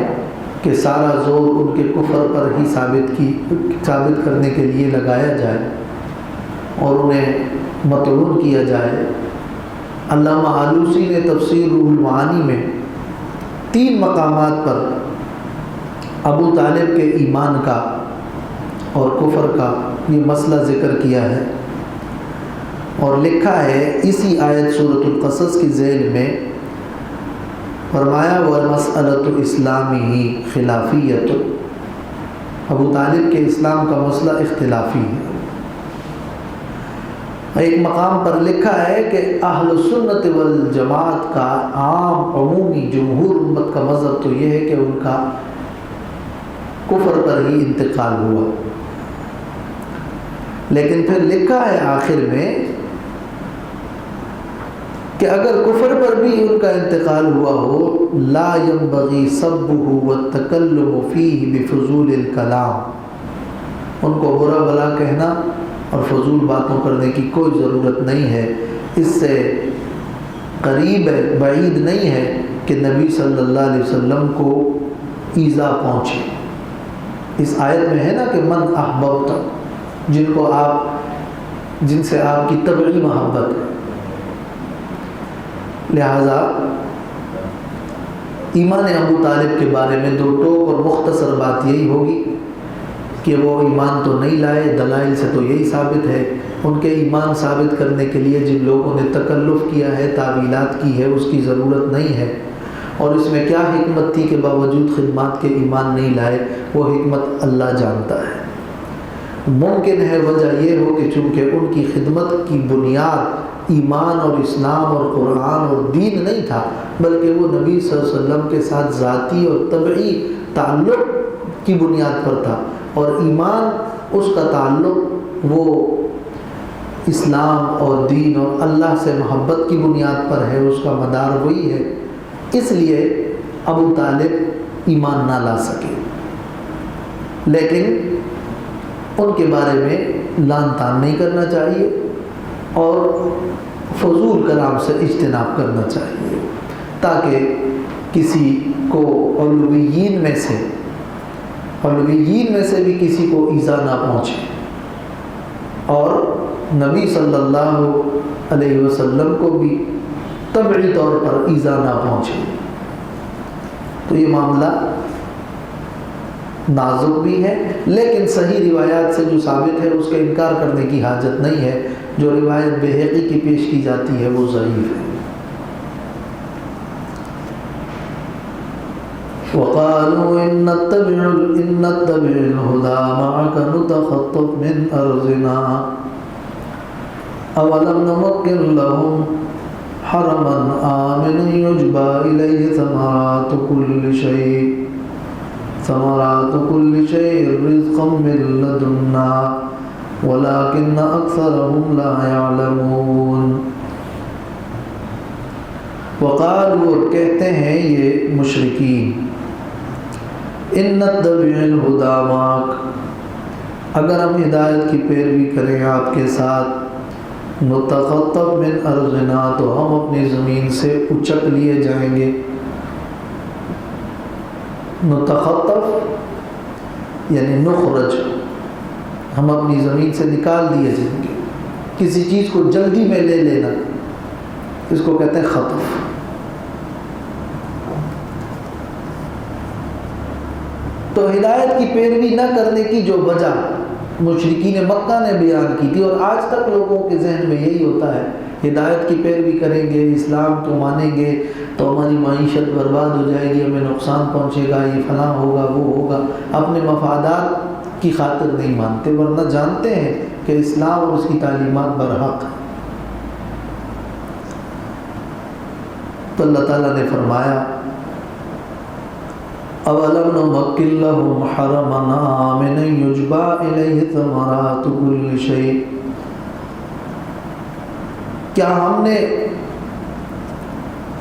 کہ سارا زور ان کے کفر پر ہی ثابت کرنے کے لیے لگایا جائے اور انہیں مطعون کیا جائے۔ علامہ آلوسی نے تفسیر روح المعانی میں 3 مقامات پر ابو طالب کے ایمان کا اور کفر کا یہ مسئلہ ذکر کیا ہے، اور لکھا ہے اسی آیت سورۃ القصص کی ذیل میں، فرمایا وَالْمَسْأَلَةُ إِسْلَامِهِ خِلَافِيَّةٌ، ابو طالب کے اسلام کا مسئلہ اختلافی ہے۔ ایک مقام پر لکھا ہے کہ اہل سنت والجماعت کا عام عمومی جمہور امت کا مذہب تو یہ ہے کہ ان کا کفر پر ہی انتقال ہوا، لیکن پھر لکھا ہے آخر میں کہ اگر کفر پر بھی ان کا انتقال ہوا ہو، لا ينبغي سبه والتکلم فیہ بفضول الکلام، ان کو برا بلا کہنا اور فضول باتوں کرنے کی کوئی ضرورت نہیں ہے۔ اس سے قریب ہے، بعید نہیں ہے کہ نبی صلی اللہ علیہ وسلم کو ایذا پہنچے۔ اس آیت میں ہے نا کہ من احببت، جن سے آپ کی طبعی محبت ہے۔ لہذا ایمان ابو طالب کے بارے میں دو ٹوک اور مختصر بات یہی ہوگی کہ وہ ایمان تو نہیں لائے، دلائل سے تو یہی ثابت ہے۔ ان کے ایمان ثابت کرنے کے لیے جن لوگوں نے تکلف کیا ہے، تعویلات کی ہے، اس کی ضرورت نہیں ہے۔ اور اس میں کیا حکمت تھی کہ باوجود خدمات کے ایمان نہیں لائے، وہ حکمت اللہ جانتا ہے۔ ممکن ہے وجہ یہ ہو کہ چونکہ ان کی خدمت کی بنیاد ایمان اور اسلام اور قرآن اور دین نہیں تھا، بلکہ وہ نبی صلی اللہ علیہ وسلم کے ساتھ ذاتی اور طبعی تعلق کی بنیاد پر تھا، اور ایمان اس کا تعلق وہ اسلام اور دین اور اللہ سے محبت کی بنیاد پر ہے، اس کا مدار وہی ہے۔ اس لیے ابو طالب ایمان نہ لا سکے، لیکن ان کے بارے میں لان تان نہیں کرنا چاہیے اور فضول کلام سے اجتناب کرنا چاہیے، تاکہ کسی کو علویین میں سے بھی کسی کو ایذا نہ پہنچے اور نبی صلی اللہ علیہ وسلم کو بھی طبعی طور پر ایذا نہ پہنچے۔ تو یہ معاملہ نازک بھی ہے، لیکن صحیح روایات سے جو ثابت ہے اس کا انکار کرنے کی حاجت نہیں ہے۔ جو روایت بہقی کی پیش کی جاتی ہے وہ ضعیف ہے۔ وقالوا إن نتبع الهدى معك نتخطف من أرضنا أولم نمكن لهم حرما آمنا يجبى إليه ثمرات كل شيء رزقا من لدنا ولكن أكثرهم لا يعلمون۔ وقالوا، کہتے ہیں یہ مشرکین، ان نتبع الہدی معک، اگر ہم ہدایت کی پیروی کریں آپ کے ساتھ، نتخطف من ارضنا، تو ہم اپنی زمین سے اچک لیے جائیں گے۔ نتخطف یعنی نخرج، ہم اپنی زمین سے نکال دیے جائیں گے۔ کسی چیز کو جلدی میں لے لینا، اس کو کہتے ہیں خطف۔ تو ہدایت کی پیروی نہ کرنے کی جو وجہ مشرکین مکہ نے بیان کی تھی، اور آج تک لوگوں کے ذہن میں یہی ہوتا ہے، ہدایت کی پیروی کریں گے، اسلام کو مانیں گے تو ہماری معیشت برباد ہو جائے گی، ہمیں نقصان پہنچے گا، یہ فلاں ہوگا وہ ہوگا۔ اپنے مفادات کی خاطر نہیں مانتے، ورنہ جانتے ہیں کہ اسلام اور اس کی تعلیمات برحق ہیں۔ تو اللہ تعالیٰ نے فرمایا، اولم نمکن لہم حرما آمنا یجبی الیہ ثمرات کل شیء، کیا ہم نے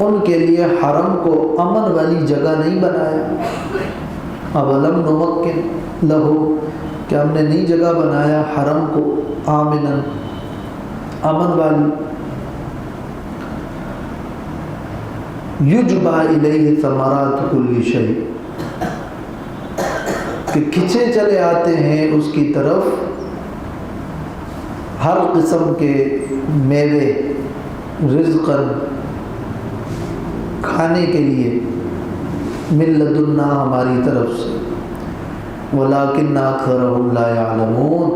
ان کے لیے حرم کو امن والی جگہ نہیں بنایا؟ اولم نمکن لہو، کیا ہم نے نئی جگہ بنایا حرم کو آمنا، امن والی، یجبی الیہ ثمرات کل شیء، کہ کھچے چلے آتے ہیں اس کی طرف ہر قسم کے میوے، رزقاً، کھانے کے لیے، من لدنا، ہماری طرف سے، ولیکن اکثرهم لا یعلمون،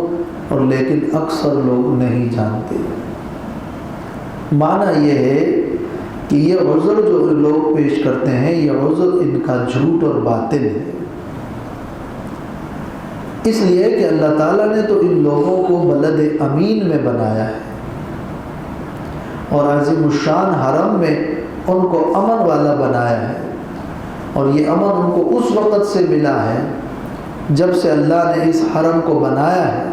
اور لیکن اکثر لوگ نہیں جانتے۔ معنی یہ ہے کہ یہ عذر جو لوگ پیش کرتے ہیں، یہ عذر ان کا جھوٹ اور باطل ہے، اس لیے کہ اللہ تعالیٰ نے تو ان لوگوں کو بلد امین میں بنایا ہے، اور عظیم الشان حرم میں ان کو امن والا بنایا ہے، اور یہ امن ان کو اس وقت سے ملا ہے جب سے اللہ نے اس حرم کو بنایا ہے۔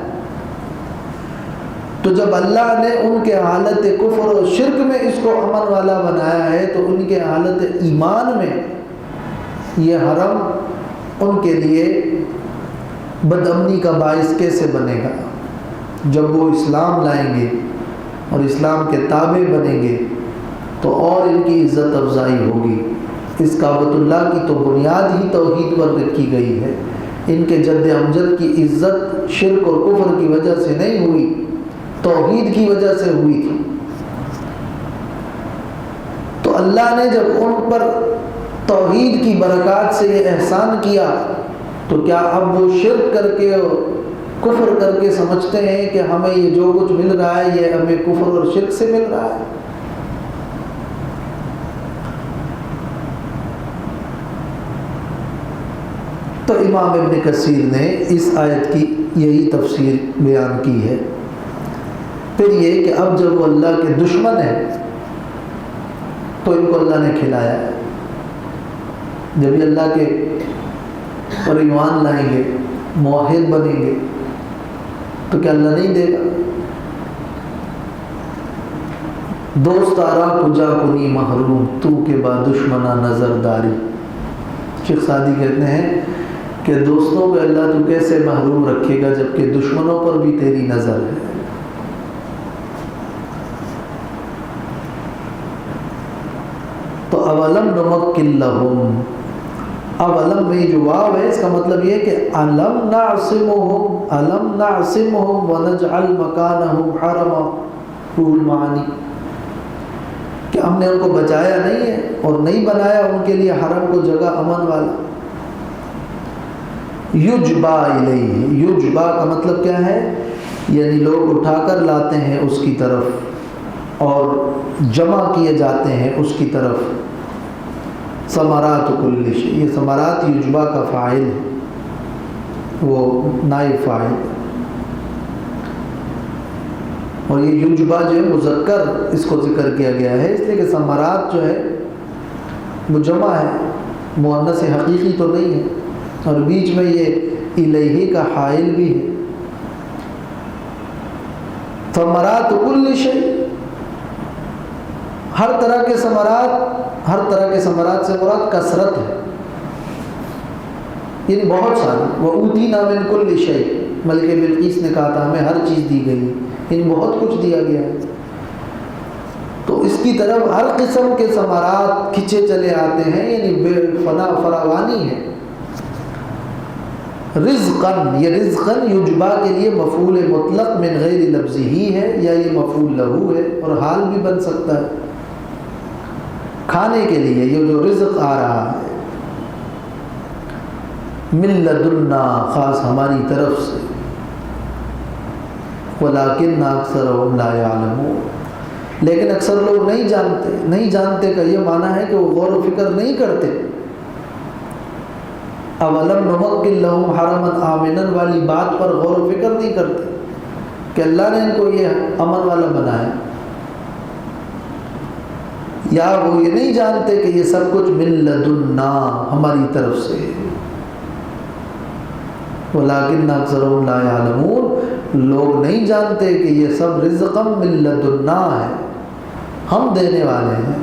تو جب اللہ نے ان کے حالت کفر و شرک میں اس کو امن والا بنایا ہے تو ان کے حالت ایمان میں یہ حرم ان کے لیے بدامنی کا باعث کیسے بنے گا؟ جب وہ اسلام لائیں گے اور اسلام کے تابع بنیں گے تو اور ان کی عزت افزائی ہوگی۔ اس کعبۃ اللہ کی تو بنیاد ہی توحید پر رکھی گئی ہے۔ ان کے جد امجد کی عزت شرک اور کفر کی وجہ سے نہیں ہوئی، توحید کی وجہ سے ہوئی تھی۔ تو اللہ نے جب ان پر توحید کی برکات سے یہ احسان کیا تو کیا اب وہ شرک کر کے کفر کر کے سمجھتے ہیں کہ ہمیں یہ جو کچھ مل رہا ہے یہ ہمیں کفر اور شرک سے مل رہا ہے؟ تو امام ابن کثیر نے اس آیت کی یہی تفسیر بیان کی ہے۔ پھر یہ کہ اب جب وہ اللہ کے دشمن ہیں تو ان کو اللہ نے کھلایا ہے۔ جب یہ اللہ کے پر ایمان لائیں گے، موحد بنیں گے تو کیا اللہ نہیں دے گا؟ دوست آرا کجا کنی محروم تو کے بعد دشمنہ نظر داری۔ شیخ سعدی کہتے ہیں کہ دوستوں کو اللہ تو کیسے محروم رکھے گا جبکہ دشمنوں پر بھی تیری نظر ہے۔ تو اولم نمکن لہم، اولم میں جو واو ہے اس کا مطلب یہ کہ الم نعصمہم ونجعل مکانہم حرما، روح المعانی، کہ ہم نے ان کو بچایا نہیں ہے اور نہیں بنایا ان کے لیے حرم کو جگہ امن والا۔ یجبا الیہ، یجبا کا مطلب کیا ہے؟ یعنی لوگ اٹھا کر لاتے ہیں اس کی طرف اور جمع کیے جاتے ہیں اس کی طرف۔ ثمرات کل شیء، یہ ثمرات یجبا کا فاعل ہے، وہ نائب فاعل، اور یہ یجبا جو ہے مذکر اس کو ذکر کیا گیا ہے اس لیے کہ ثمرات جو ہے وہ جمع ہے، مؤنث حقیقی تو نہیں ہے، اور بیچ میں یہ الیہ کا حائل بھی ہے۔ ثمرات کل شیء، ہر طرح کے ثمرات، ہر طرح کے ثمرات سے مراد کثرت ہے، یعنی بہت ساری۔ وَأُوتِينَا مِن كُلِّ شَيْءٍ، ملکہ بلقیس نے کہا تھا ہمیں ہر چیز دی گئی، یعنی بہت کچھ دیا گیا ہے۔ تو اس کی طرف ہر قسم کے ثمرات کھچے چلے آتے ہیں، یعنی بے فنا فراوانی ہے۔ رزقاً، یہ رزقاً یجبا کے لیے مفعول مطلق من غیر لفظ ہی ہے، یا یہ مفعول لہو ہے اور حال بھی بن سکتا ہے۔ کھانے کے لیے یہ جو رزق آ رہا ہے، من لدنا، خاص ہماری طرف سے، ولیکن اکثرهم لا یعلمون، لیکن اکثر لوگ نہیں جانتے۔ نہیں جانتے کا یہ معنی ہے کہ وہ غور و فکر نہیں کرتے۔ اولم نمکن لہم حرما آمنا والی بات پر غور و فکر نہیں کرتے کہ اللہ نے ان کو یہ امن والا بنایا، یا وہ یہ نہیں جانتے کہ یہ سب کچھ من لدنا، ہماری طرف سے۔ ولیکن اکثرهم لا یعلمون، لوگ نہیں جانتے کہ یہ سب رزقا من لدنا ہے، ہم دینے والے ہیں۔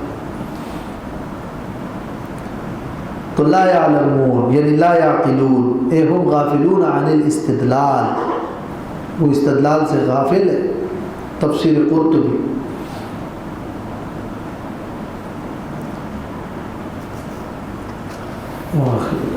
تو لا یعلمون یعنی لا یعقلون، اے ہم غافلون عن الاستدلال، وہ استدلال سے غافل ہے۔ تفسیر قرطبی۔ واخر